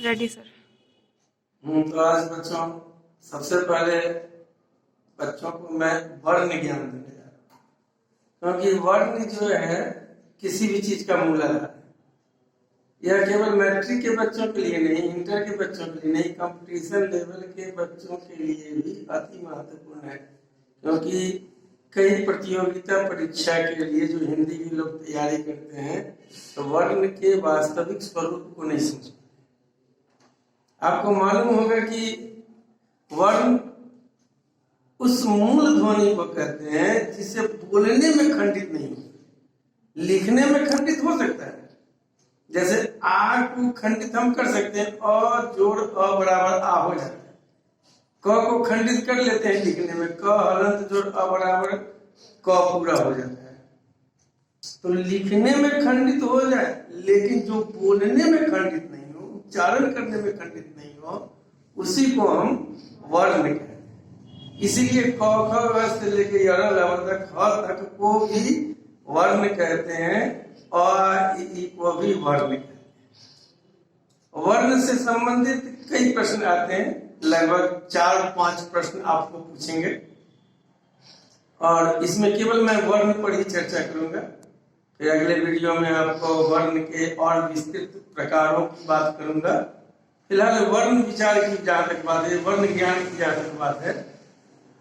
Ready sir. तो आज बच्चों सबसे पहले बच्चों को मैं वर्ण ज्ञान देने जा रहा हूँ, क्योंकि वर्ण जो है किसी भी चीज का मूल आधार है। यह केवल मैट्रिक के बच्चों के लिए नहीं, इंटर के बच्चों के लिए नहीं, कंपटीशन लेवल के बच्चों के लिए भी अति महत्वपूर्ण है। क्योंकि कई प्रतियोगिता परीक्षा के लिए जो हिंदी की लोग तैयारी करते हैं तो वर्ण के वास्तविक स्वरूप को नहीं समझते। आपको मालूम होगा कि वर्ण उस मूल ध्वनि को कहते हैं जिसे बोलने में खंडित नहीं हो, लिखने में खंडित हो सकता है। जैसे आ को खंडित हम कर सकते हैं, अ जोड़ अ बराबर आ हो जाता है। क को खंडित कर लेते हैं लिखने में, क हलंत जोड़ अ बराबर क पूरा हो जाता है। तो लिखने में खंडित हो जाए, लेकिन जो बोलने में खंडित नहीं हो, उच्चारण करने में खंडित नहीं हो, उसी को हम वर्ण कहते हैं। इसीलिए क ख से लेकर य ल तक ह तक को भी वर्ण कहते हैं और इ को भी वर्ण कहते हैं। वर्ण से संबंधित कई प्रश्न आते हैं, लगभग 4-5 प्रश्न आपको पूछेंगे और इसमें केवल मैं वर्ण पर ही चर्चा करूंगा। फिर अगले वीडियो में आपको वर्ण के और विस्तृत प्रकारों की बात करूंगा। फिलहाल वर्ण विचार की जहां तक बात है, वर्ण ज्ञान की जहां तक बात है,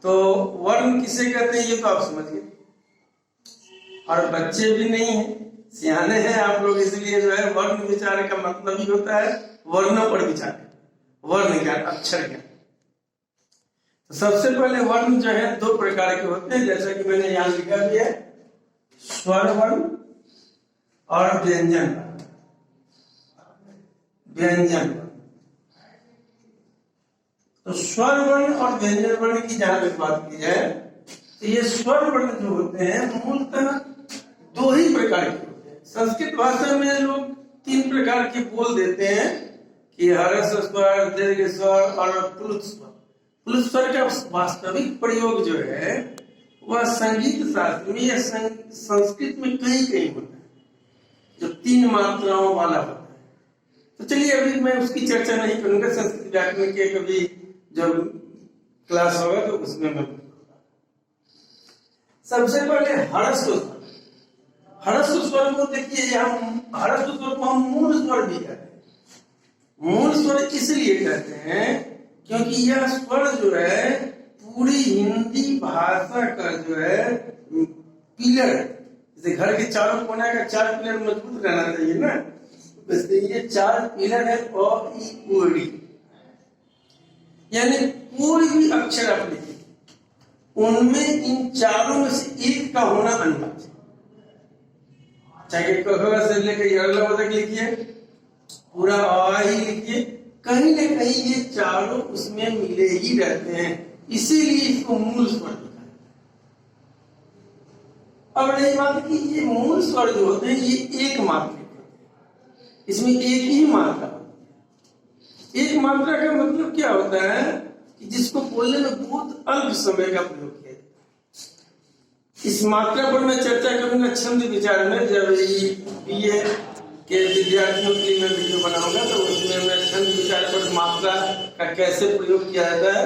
तो वर्ण किसे कहते हैं ये तो आप समझिए। और बच्चे भी नहीं है, सियाने हैं आप लोग, इसलिए जो है वर्ण विचार का मतलब ही होता है वर्णों पर विचार, वर्ण ज्ञान, अक्षर ज्ञान। तो सबसे पहले वर्ण जो है 2 प्रकार के होते हैं, जैसा कि मैंने यहाँ लिखा भी है, स्वर वर्ण और व्यंजन वर्ण। व्यंजन वर्ण, तो स्वर वर्ण और व्यंजन वर्ण की जहां तक बात की जाए तो ये स्वर वर्ण जो होते हैं मूलतः 2 ही प्रकार के होते हैं। संस्कृत भाषा में लोग 3 प्रकार के बोल देते हैं कि हर्ष स्वर, दीर्घ स्वर और प्लुत स्वर। प्लुत स्वर का वास्तविक प्रयोग जो है वह संगीत शास्त्र में या संस्कृत में कहीं कहीं होता है, जो 3 मात्राओं वाला होता है। तो चलिए अभी मैं उसकी चर्चा नहीं करूंगा, संस्कृत व्याकरण के कभी जो क्लास होगा तो उसमें मैं बताऊंगा। सबसे पहले हर्ष स्वर। हर्ष स्वर को देखिए, हम हर्ष स्वर को हम मूल स्वर भी कहते हैं। मूल स्वर इसलिए कहते हैं क्योंकि यह स्वर जो है पूरी हिंदी भाषा का जो है पिलर, जैसे घर के चारों कोने का 4 पिलर मजबूत रहना चाहिए ना, वैसे ये 4 पिलर है। अ इ उ ऋ, यानी कोई भी अक्षर आप लिखिए, उनमें इन चारों में से एक का होना अनिवार्य है। चाहे क से लेकर य ल तक लिखिए, पूरा अ ही लिखिए, कहीं ना कहीं ये चारों उसमें मिले ही रहते हैं, इसीलिए इसको मूल स्वर लिखा है। अब रही बात कि ये मूल स्वर जो होते हैं ये एक मात्रिक होते हैं, इसमें एक ही मात्रा होती है। एक मात्रा का मतलब क्या होता है कि जिसको बोलने में बहुत अल्प समय का प्रयोग किया जाता है। इस मात्रा पर मैं चर्चा करूंगा छंद विचार में, जब बीए के विद्यार्थियों के लिए मैं वीडियो बनाऊंगा तो उसमें मैं छंद विचार पर मात्रा का कैसे प्रयोग किया जाता है,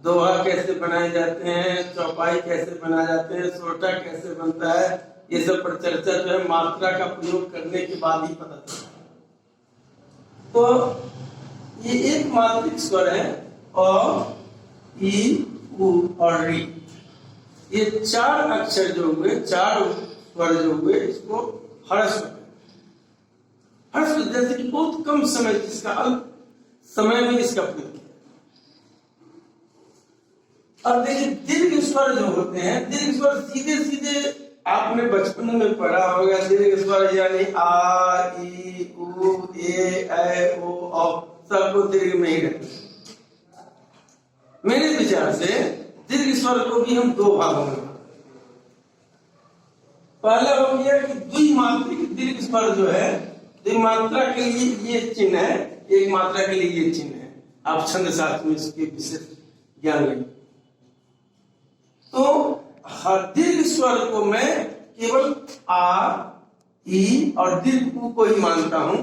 दोहा कैसे बनाए जाते हैं, चौपाई कैसे बनाए जाते हैं, सोटा कैसे बनता है, ये सब पर चर्चा जो है मात्रा का प्रयोग करने के बाद ही पता चलता है। तो ये एक मात्रिक स्वर है, अ इ उ और ऋ। ये 4 अक्षर जो हुए, 4 स्वर जो हुए, इसको हर्ष। हर्ष जैसे कि बहुत कम समय, जिसका अल्प समय में इसका प्रयोग किया। अब देखिए दीर्घ स्वर जो होते हैं, दीर्घ स्वर सीधे सीधे आपने बचपन में पढ़ा होगा। दीर्घ स्वर यानी आ इ उ ए ऐ ओ औ, सबको दीर्घ में ही रखते हैं। मेरे विचार से दीर्घ स्वर को भी हम 2 भागों में, पहला हो गया कि द्विमात्रिक दीर्घ स्वर जो है, द्विमात्रा के लिए ये चिन्ह है, एक मात्रा के लिए ये चिन्ह है। आप छंद शास्त्र में इसके विशेष ज्ञान लें। तो हर दीर्घ स्वर को मैं केवल आ इ और दीर्घ उ को ही मानता हूं,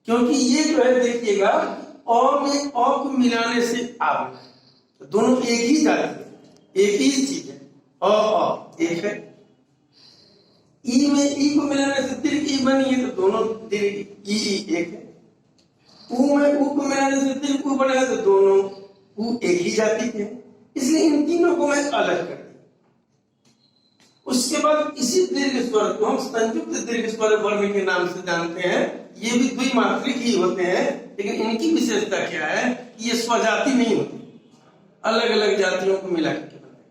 क्योंकि ये जो है देखिएगा अ में अ को मिलाने से आ बना है, तो दोनों एक ही जाति है, एक ही चीज है, अ एक है। ई में ई को मिलाने से दीर्घ ई बनी है, तो दोनों दीर्घ ई एक है। ऊ में ऊ को मिलाने से दीर्घ ऊ बना है, तो दोनों ऊ एक ही जाति के हैं, इसलिए इन तीनों को मैं अलग कर दिया। उसके बाद इसी दीर्घ स्वर को हम संयुक्त दीर्घ स्वर वर्ण के नाम से जानते हैं। ये भी द्विमात्रिक ही होते हैं, लेकिन इनकी विशेषता क्या है कि ये स्वजाति नहीं होते, अलग अलग जातियों को मिला करके बनाए।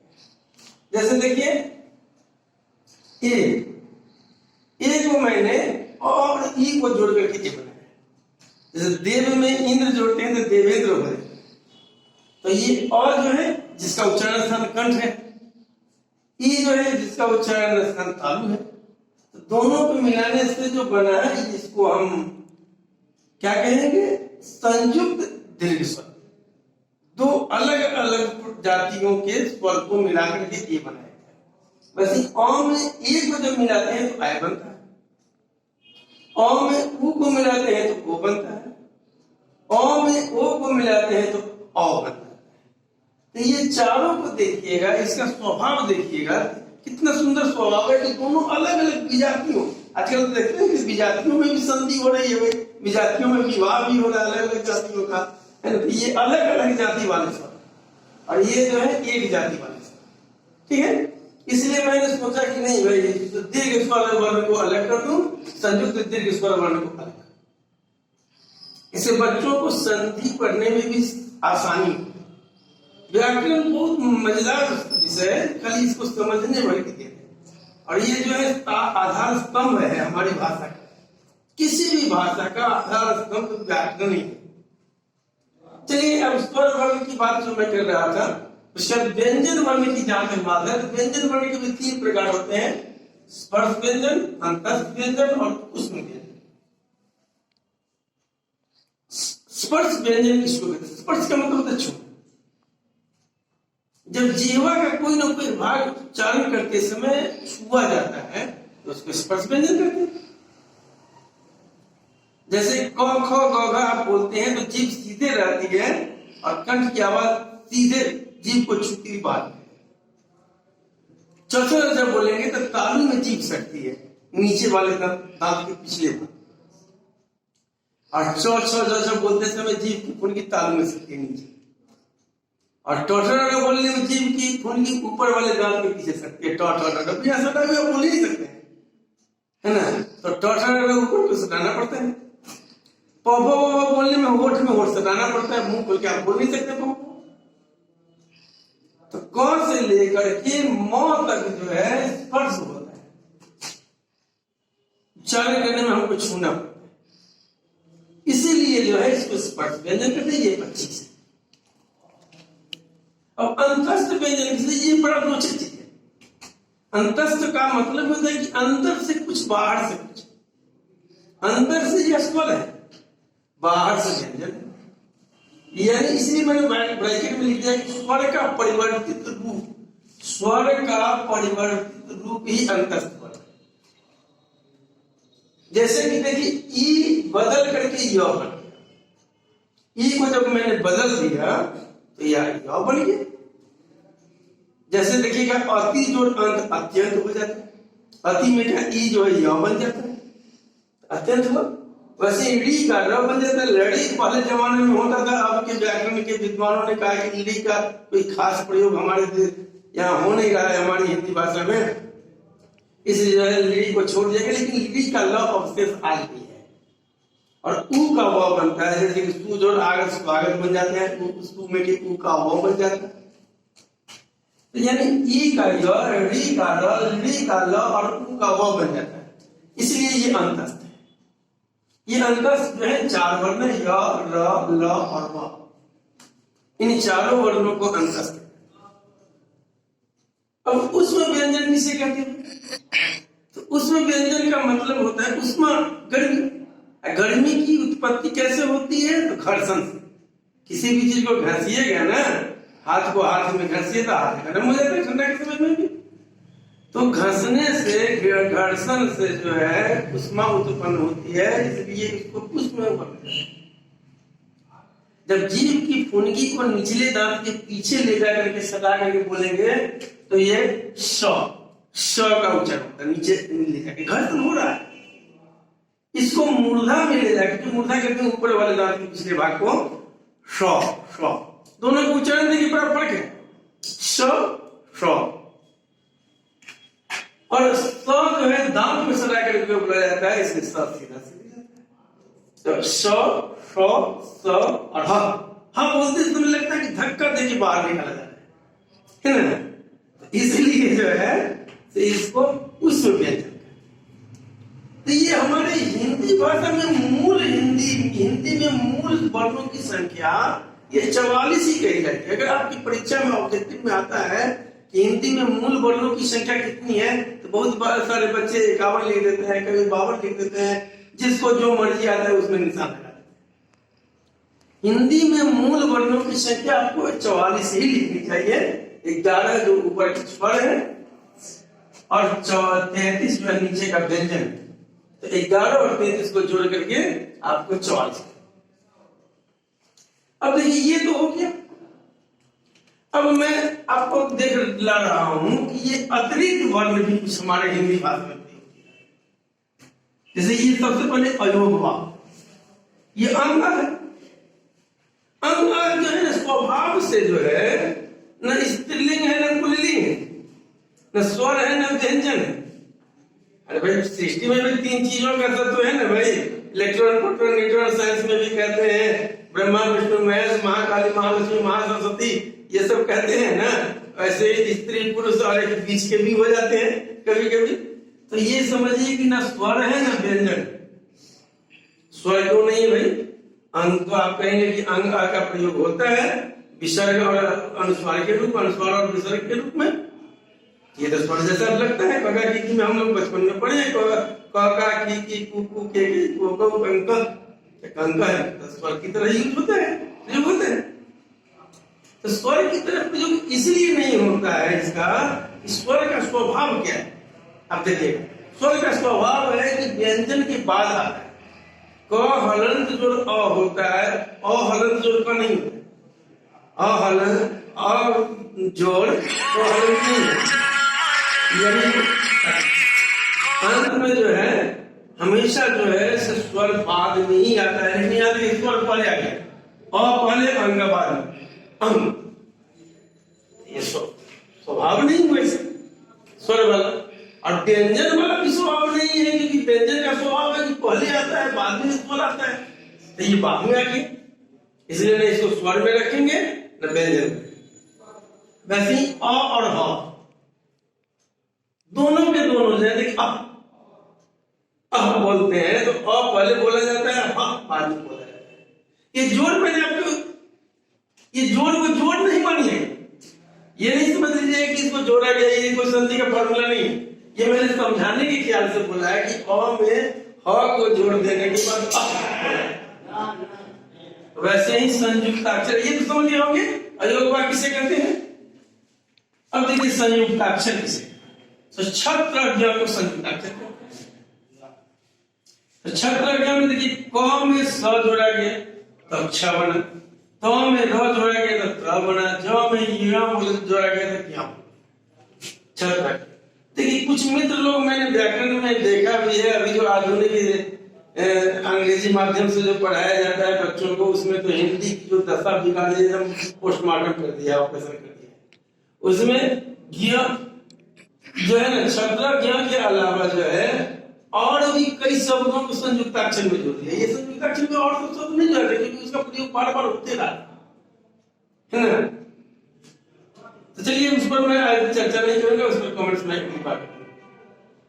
जैसे देखिए ए को मैंने और ई को जोड़ करके ये बनाया। जैसे देव में इंद्र जोड़ते हैं तो देवेंद्र बने, तो ये और जो है जिसका उच्चारण स्थान कंठ है, ई जो है जिसका उच्चारण स्थान तालु है, तो दोनों को मिलाने से जो बना है इसको हम क्या कहेंगे, संयुक्त दीर्घ स्वर। दो अलग अलग जातियों के स्वर को मिलाकर के ए बनाया गया। वैसे अ में ए को जब मिलाते हैं तो आय बनता है, अ में उ को मिलाते हैं तो ओ बनता है, अ में ओ को मिलाते हैं तो औ बनता है। तो ये चारों को देखिएगा, इसका स्वभाव देखिएगा, कितना सुंदर स्वभाव है कि दोनों अलग अलग विजातियों, आजकल तो देखते हैं कि विजातियों में भी संधि हो रही है, विजातियों में विवाह भी हो रहा है अलग अलग जातियों का, है ना। तो ये अलग अलग जाति वाले स्वर और ये जो है एक जाति वाले स्वर, ठीक है। इसलिए मैंने सोचा कि नहीं भाई दीर्घ स्वर वर्ण को अलग कर दूं, संयुक्त दीर्घ स्वर वर्ण को अलग। इससे बच्चों को संधि पढ़ने में भी आसानी। व्याकरण बहुत मजेदार विषय है, खाली इसको समझने भर की देर है। और ये जो है आधार स्तंभ है हमारी भाषा का, किसी भी भाषा का आधार स्तंभ व्याकरण ही है। चलिए अब स्वर वर्ण की बात जो मैं कर रहा था, उसका व्यंजन वर्ण की जहां तक बात है, तो व्यंजन वर्ण के भी 3 प्रकार होते हैं, स्पर्श व्यंजन, अंतस्थ व्यंजन और ऊष्म व्यंजन। स्पर्श व्यंजन किसको कहते हैं? स्पर्श का मतलब होता है छूना। जब जीवा का कोई ना कोई भाग उच्चारण करते समय छुआ जाता है तो उसको स्पर्श व्यंजन कहते हैं। जैसे क ख ग घ आप बोलते हैं तो जीभ सीधे रहती है और कंठ की आवाज सीधे जीभ को छूती हुई बात है। च जब बोलेंगे तो तालू में जीभ सटती है, नीचे वाले दांत के पिछले भाग। और च जब बोलते समय जीभ की फुनगी तालू में सटती है नीचे, और टोटर बोलने में जीभ की फुनगी ऊपर वाले दांत के पीछे सटती है। टोटर बिना सटा हुए आप बोल ही नहीं सकते हैं, है ना। तो टोटर ऊपर को सटाना पड़ता है। पौपो बोलने में होठ सटाना पड़ता है, मुंह खोल के आप बोल नहीं सकते पौपो। तो क से लेकर के म तक जो है स्पर्श होता है, उच्चारण करने में हमको छूना पड़ता है, इसीलिए जो है इसको स्पर्श व्यंजन कहते हैं। ये 25 है। अब अंतस्थ व्यंजन से ये बड़ा रोचक चीज है। अंतस्थ का मतलब होता है कि अंदर से कुछ बाहर से कुछ, अंदर से यह स्वर है, बाहर से व्यंजन है। यानी इसलिए मैंने ब्रैकेट में लिख दिया कि स्वर का परिवर्तित रूप, स्वर का परिवर्तित रूप ही अंतस्थ वर्ण। जैसे कि देखिए ई बदल करके य बन गया, ई को जब मैंने बदल दिया तो यह य बन गया। जैसे देखिएगा अति जोड़ अंत अत्यंत हो जाता है, अति में क्या ई जो है य बन जाता है, अत्यंत हुआ। वैसे री का र बन जाता है। लड़ी पहले जमाने में होता था, अब के व्याकरण के विद्वानों ने कहा कि ली का कोई खास प्रयोग हमारे यहाँ हो नहीं रहा है हमारी हिंदी भाषा में, इसलिए जो है ली को छोड़ दिया। लेकिन ली का ल अवशेष आज भी है और ऊ का व बनता है। जैसे कि सू जोड़ आगत स्वागत बन जाते हैं, सू में के ऊ का व बन जाता है। तो यानी ई का य, री का र, ली का ल और ऊ का व बन जाता है, इसलिए ये अंतस्थ है। ये अंतस्थ जो है 4 वर्ण है, य, र, ल और व। इन चारों वर्णों को अंतस्थ। अब उसमें व्यंजन किसे कहते हैं? तो उसमें व्यंजन का मतलब होता है उष्मा, गर्मी। गर्मी की उत्पत्ति कैसे होती है? तो घर्षण से। किसी भी चीज को घसीएगा ना, हाथ को हाथ में घसीए तो हाथ गर्म हो जाता है ठंडा के समय में भी। तो घसने से, घर्षण से जो है ऊष्मा उत्पन्न होती है, इसलिए इसको ऊष्मा बोलते हैं। जब जीभ की फुनगी को निचले दांत के पीछे ले जाकर के सटा करके बोलेंगे तो ये श का उच्चारण होता है, नीचे ले जाके घर्षण हो रहा है। इसको मूर्धा में ले जाकर के, मूर्धा कहते हैं ऊपर वाले दांत के पिछले भाग को, श दोनों को उच्चारण देखिए बड़ा फर्क है, श और स जो है दांत में सटा करके बोला जाता है, इसलिए स सीधा सीधा जाता है। तो श और ह बोलते समय लगता है कि धक्का देके बाहर निकाला जा रहा है ना, तो इसलिए जो है तो इसको उस व्यंजन। तो ये हमारे हिंदी भाषा में मूल हिंदी में मूल वर्णों की संख्या ये 44 ही कही जाती है। अगर आपकी परीक्षा में ऑब्जेक्टिव में आता है कि हिंदी में मूल वर्णों की संख्या कितनी है, तो बहुत सारे बच्चे 51 लिख देते हैं, कभी 52 लिख देते हैं, जिसको जो मर्जी आता है उसमें निशान लगा देते हैं। हिंदी में मूल वर्णों की संख्या आपको 44 ही लिखनी चाहिए। 11 जो ऊपर के स्वर है और 33 जो है नीचे का व्यंजन, तो 11 और 33 को जोड़ करके आपको 44। अब देखिए ये तो हो गया। अब मैं आपको देख ला रहा हूं कि ये अतिरिक्त वर्ण भी कुछ हमारे हिंदी भाषा में होती है। जैसे ये सबसे पहले अयोगवा, ये अंग है। अंग जो है ना स्वभाव से जो है न स्त्रीलिंग है न पुल्लिंग है, न स्वर है न व्यंजन है। अरे भाई सृष्टि में भी 3 चीजों का तत्व है ना भाई, इलेक्ट्रॉन प्रोटॉन न्यूट्रॉन, साइंस में भी कहते हैं ब्रह्मा विष्णु महेश महाकाली महालक्ष्मी महासरस्वती, ये सब कहते हैं ना। ऐसे स्त्री पुरुष और एक बीच के भी हो जाते हैं कभी कभी। तो ये समझिए कि ना स्वर है ना व्यंजन। स्वर क्यों नहीं है भाई, अंग तो आप कहेंगे कि अंग आ का प्रयोग होता है विसर्ग और अनुस्वार के रूप, अनुस्वार और विसर्ग के रूप में। ये तो स्वर जैसा लगता है। कगा की में हम लोग बचपन में पढ़े, कका की कुकू के कोको कंका है, तो स्वर की तरह यूज होता है, प्रयोग होता है। तो स्वर की तरह प्रयोग इसलिए नहीं होता है इसका, स्वर का स्वभाव क्या है। अब देखिए स्वर का स्वभाव है कि व्यंजन के बाद आता है। क हलंत जोड़ अ होता है, अ हलंत जोड़ का नहीं होता है। अ हलंत अ जोड़ तो हलंत नहीं है। यानी अंत में जो है हमेशा जो है स्वर बाद में ही आता है, नहीं आता है स्वर पहले आ गया, अ पहले अंग बाद में अंग। ये स्वभाव नहीं हुआ स्वर वाला। और व्यंजन वाला भी स्वभाव नहीं है, क्योंकि व्यंजन का स्वभाव है कि पहले आता है बाद में स्वर आता है, तो ये बाद में आके, इसलिए न इसको स्वर में रखेंगे न व्यंजन में। वैसे ही अ और ह दोनों के दोनों जैसे अह बोलते हैं तो अ पहले बोला जाता है, ह बाद में बोला जाता है। ये जोड़ मैंने आपको, ये जोड़ को जोड़ नहीं मानिए, ये नहीं समझ लीजिए कि इसको जोड़ा गया, ये कोई संधि का फॉर्मूला नहीं। ये मैंने समझाने के ख्याल से बोला है कि अ में ह को जोड़ देने के बाद वैसे ही संयुक्ताक्षर, ये तो समझ गए होंगे अयोगवा किसे कहते हैं। अब देखिए संयुक्ताक्षर किसे, तो छत्र को संयुक्ताक्षर कहते हैं। तो छत्र में देखिए क में स जोड़ा गया तो क्ष बना, तो में र जोड़ा गया तो त्र बना, ज में य जोड़ा गया तो क्या छत्र। देखिए कुछ मित्र लोग मैंने व्याकरण में देखा भी है, अभी जो आधुनिक अंग्रेजी माध्यम से जो पढ़ाया जाता है बच्चों को, उसमें तो हिंदी की जो दशा बिगाड़ दी, एकदम पोस्टमार्टम कर दिया, ऑपरेशन कर दिया। उसमें ज्ञ जो है ना छत्र ज्ञ के अलावा जो है और भी कई शब्दों को संयुक्ताक्षर में जोड़ दिया। ये संयुक्ताक्षर में और सब शब्द नहीं जोड़ते क्योंकि उसका प्रयोग बार बार होते रहा है ना। तो चलिए उस पर मैं आज चर्चा नहीं करूंगा, उस पर कमेंट्स में कृपा करूंगा।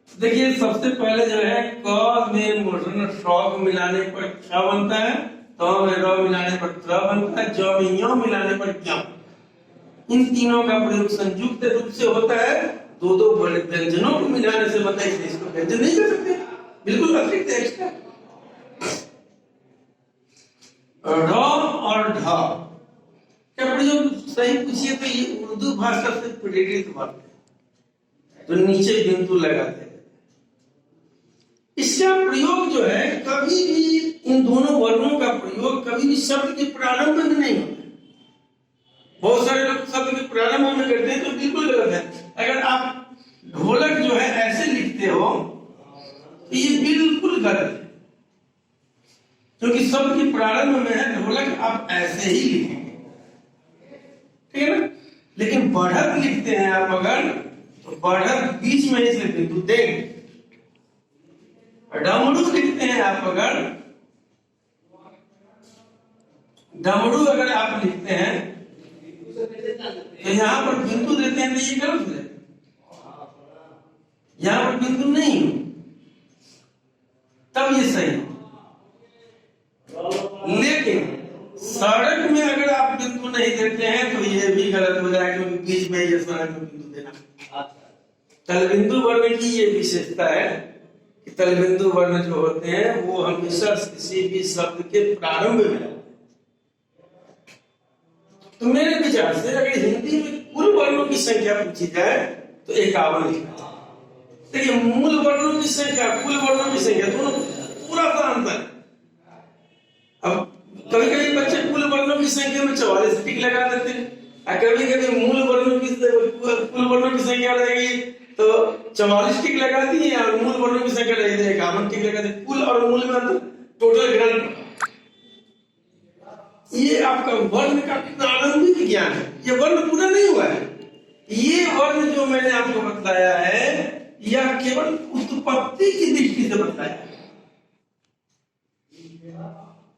देखिए सबसे पहले जो है क में मूर्धन्य ष को मिलाने पर क्ष बनता है, त में र मिलाने पर त्र बनता है, ज में य मिलाने पर ज्ञ। इन तीनों का प्रयोग संयुक्त रूप से होता है, दो दो व्यंजनों को मिलाने से बनता है, इसलिए इसको व्यंजन नहीं कर सकते, बिल्कुल अतिरिक्त एक्स्ट्रा। र और ढ क्या प्रयोग सही पूछिए तो ये उर्दू भाषा से प्रेरित बात है। तो नीचे बिंदु लगाते हैं। इसका प्रयोग जो है कभी भी, इन दोनों वर्णों का प्रयोग कभी भी शब्द के प्रारंभ में नहीं होता। बहुत सारे लोग शब्द के प्रारंभ में करते हैं तो बिल्कुल गलत है। अगर आप ढोलक जो है ऐसे लिखते हो तो ये बिल्कुल गलत है, क्योंकि शब्द के प्रारंभ में है ढोलक, आप ऐसे ही लिखेंगे, ठीक है ना। लेकिन बढ़त लिखते हैं आप अगर, तो बढ़त बीच में ही से बिंदु देंगे। डमरू लिखते हैं आप अगर, डमरू अगर आप लिखते हैं तो यहां पर बिंदु देते हैं, तो ये गलत है, यहां पर बिंदु नहीं, तब ये सही। लेकिन सड़क में अगर आप बिंदु नहीं देते हैं तो ये भी गलत हो जाएगा, क्योंकि बीच में ये सड़क में बिंदु देना। तलबिंदु वर्ण की ये विशेषता है कि तलबिंदु वर्ण जो होते हैं वो हमेशा किसी भी शब्द के प्रारंभ में। तो मेरे विचार से अगर हिंदी में कुल वर्णों की संख्या पूछी जाए तो 51 लिखना। देखिए मूल वर्णों की संख्या, कुल वर्णों की संख्या, दोनों पूरा सा अंतर है। अब कभी कभी बच्चे कुल वर्णों की संख्या में 44 टिक लगा देते हैं, और कभी कभी मूल वर्णों की कुल वर्णों की संख्या रहेगी तो 44 टिक लगा दी, और मूल वर्णों की संख्या रहेगी 51 टिक लगा दी। कुल और मूल में अंतर, टोटल ग्रांड। ये आपका वर्ण का प्रारंभिक ज्ञान है, ये वर्ण पूरा नहीं हुआ है। ये वर्ण जो मैंने आपको बताया है यह केवल उत्पत्ति की दृष्टि से बताया है,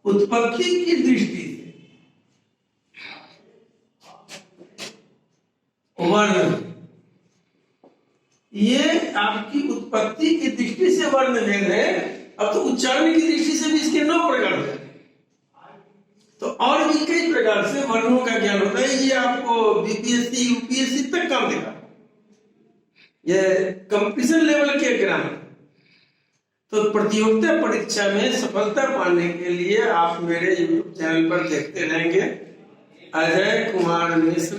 उत्पत्ति की दृष्टि से वर्ण, ये आपकी उत्पत्ति की दृष्टि से वर्ण भेद है। अब तो उच्चारण की दृष्टि से भी इसके 9 प्रकार हैं, तो और भी कई प्रकार से वर्णों का ज्ञान होता है। ये आपको बीपीएससी यूपीएससी तक काम देगा, ये कंपटीशन लेवल के ग्रामर। तो प्रतियोगिता परीक्षा में सफलता पाने के लिए आप मेरे यूट्यूब चैनल पर देखते रहेंगे। अजय कुमार मिश्र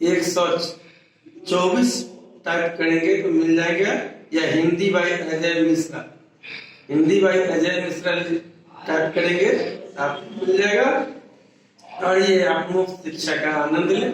124 टाइप करेंगे तो मिल जाएगा, या Hindi by Ajay Mishra, Hindi by Ajay Mishra type करेंगे आप मिल जाएगा। और ये आप मुफ्त शिक्षा का आनंद लें।